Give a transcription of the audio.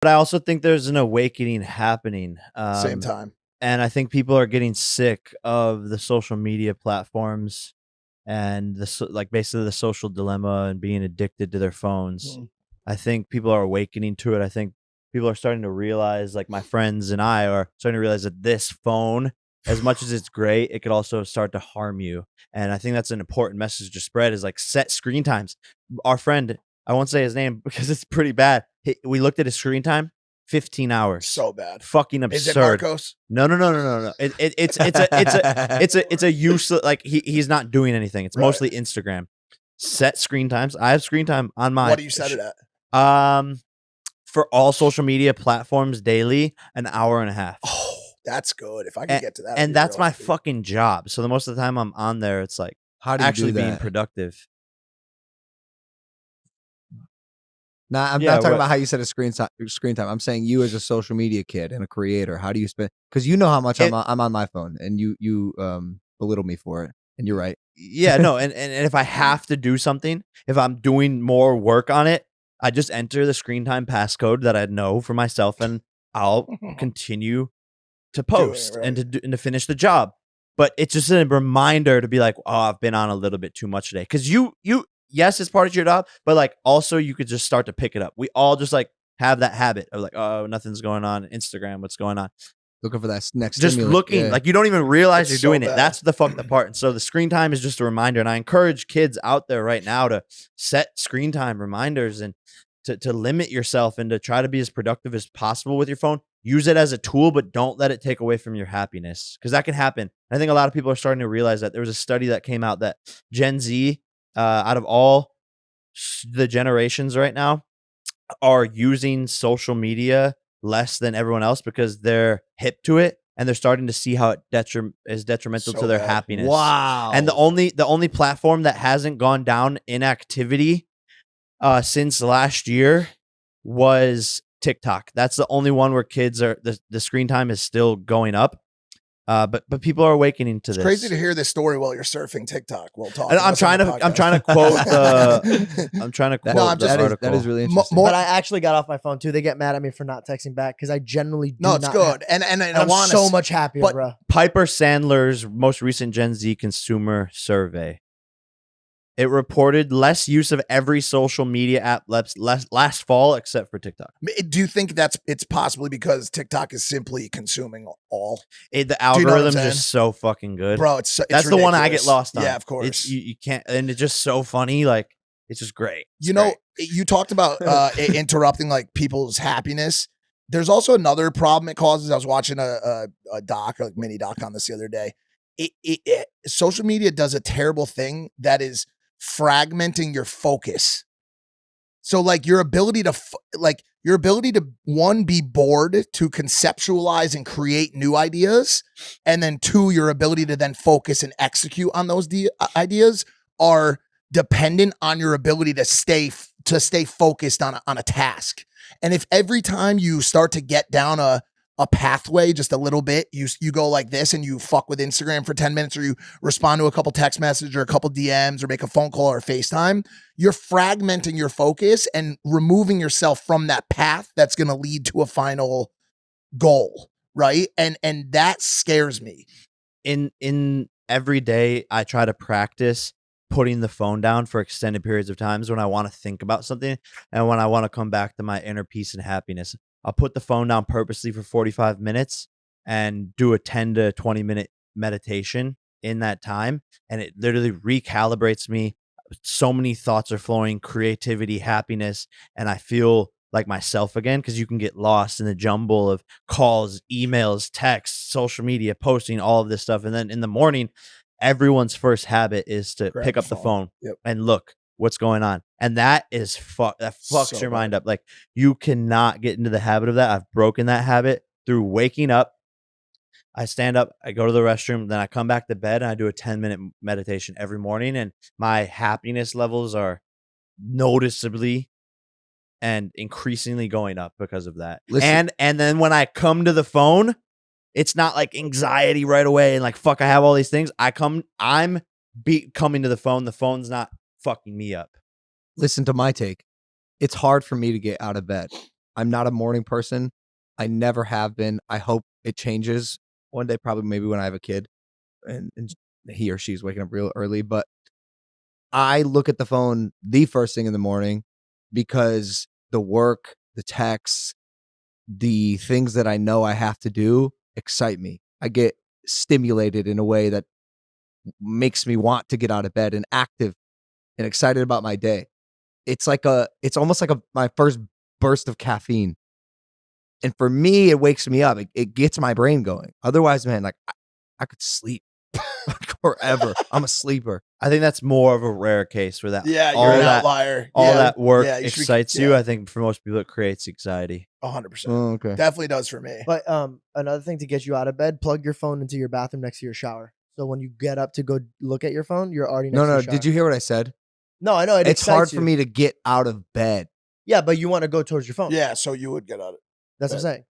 But I also think there's an awakening happening. Same time. And I think people are getting sick of the social media platforms and like basically the social dilemma and being addicted to their phones. I think people are awakening to it. I think people are starting to realize, like my friends and I are starting to realize that this phone, as much as it's great, it could also start to harm you. And I think that's an important message to spread, is like set screen times. Our friend, I won't say his name because it's pretty bad. We looked at his screen time, 15 hours. So bad. Fucking absurd. Is it Marcos? No. It's a useless, like he's not doing anything. It's mostly Instagram. Set screen times. I have screen time on mine. What do you set it at? For all social media platforms daily, an hour and a half. Oh, that's good. If I could get to that. And that's my fucking job. So the most of the time I'm on there, it's like how do you actually being productive. Nah, I'm not talking about how you set a screen time. I'm saying you as a social media kid and a creator. How do you spend? Because you know how much I'm on my phone, and you belittle me for it. And you're right. Yeah, no, and if I have to do something, if I'm doing more work on it, I just enter the screen time passcode that I know for myself, and I'll continue to post and to finish the job. But it's just a reminder to be like, oh, I've been on a little bit too much today. Because yes, it's part of your job, but like also you could just start to pick it up. We all just like have that habit of like, oh, nothing's going on Instagram. What's going on? Looking for that next. Just looking, like you don't even realize you're doing it. That's the fucked up part. And so the screen time is just a reminder. And I encourage kids out there right now to set screen time reminders and to limit yourself and to try to be as productive as possible with your phone. Use it as a tool, but don't let it take away from your happiness, because that can happen. I think a lot of people are starting to realize that. There was a study that came out that Gen Z, out of all the generations right now, are using social media less than everyone else because they're hip to it, and they're starting to see how it is detrimental to their happiness. Wow. And the only platform that hasn't gone down in activity since last year was TikTok. That's the only one where kids are the screen time is still going up. But people are awakening to this. It's crazy to hear this story while you're surfing TikTok. We'll talk. I'm trying to quote the article. That is really interesting. But I actually got off my phone too. They get mad at me for not texting back because I generally do. No, it's good, and I'm so much happier, bro. Piper Sandler's most recent Gen Z consumer survey. It reported less use of every social media app last fall, except for TikTok. Do you think it's possibly because TikTok is simply consuming all? The algorithm's just so fucking good, bro. It's that's ridiculous. The one I get lost on. Yeah, of course. You can't, and it's just so funny. Like it's just great. You talked about interrupting like people's happiness. There's also another problem it causes. I was watching a doc, like mini doc, on this the other day. Social media does a terrible thing that is fragmenting your focus. So like your ability to one, be bored, to conceptualize and create new ideas, and then two, your ability to then focus and execute on those ideas are dependent on your ability to stay focused on a task. And if every time you start to get down a pathway just a little bit, you go like this and you fuck with Instagram for 10 minutes, or you respond to a couple text messages or a couple DMs or make a phone call or FaceTime, you're fragmenting your focus and removing yourself from that path that's going to lead to a final goal, right? And that scares me. In every day, I try to practice putting the phone down for extended periods of times when I want to think about something and when I want to come back to my inner peace and happiness. I'll put the phone down purposely for 45 minutes and do a 10 to 20 minute meditation in that time. And it literally recalibrates me. So many thoughts are flowing, creativity, happiness. And I feel like myself again, because you can get lost in the jumble of calls, emails, texts, social media, posting, all of this stuff. And then in the morning, everyone's first habit is to pick up the phone and look what's going on. And that is that fucks your mind up. Like you cannot get into the habit of that. I've broken that habit through waking up. I stand up, I go to the restroom, then I come back to bed and I do a 10-minute meditation every morning. And my happiness levels are noticeably and increasingly going up because of that. And then when I come to the phone, it's not like anxiety right away and like, fuck, I have all these things. I'm coming to the phone. The phone's not fucking me up. Listen to my take. It's hard for me to get out of bed. I'm not a morning person. I never have been. I hope it changes one day, probably maybe when I have a kid and he or she's waking up real early. But I look at the phone the first thing in the morning because the work, the texts, the things that I know I have to do excite me. I get stimulated in a way that makes me want to get out of bed and active and excited about my day. It's almost like my first burst of caffeine. And for me, it wakes me up. It gets my brain going. Otherwise, man, like I could sleep forever. I'm a sleeper. I think that's more of a rare case where that Yeah, all you're an that outlier. all Yeah. that work Yeah, you should be- excites you. yeah. I think for most people it creates anxiety. 100%. Oh, okay. Definitely does for me. But another thing to get you out of bed, plug your phone into your bathroom next to your shower. So when you get up to go look at your phone, you're already next to your shower. Did you hear what I said? No, I know it It's hard excites for you. me to get out of bed. Yeah, but you want to go towards your phone. Yeah, so you would get out of it. That's what I'm saying.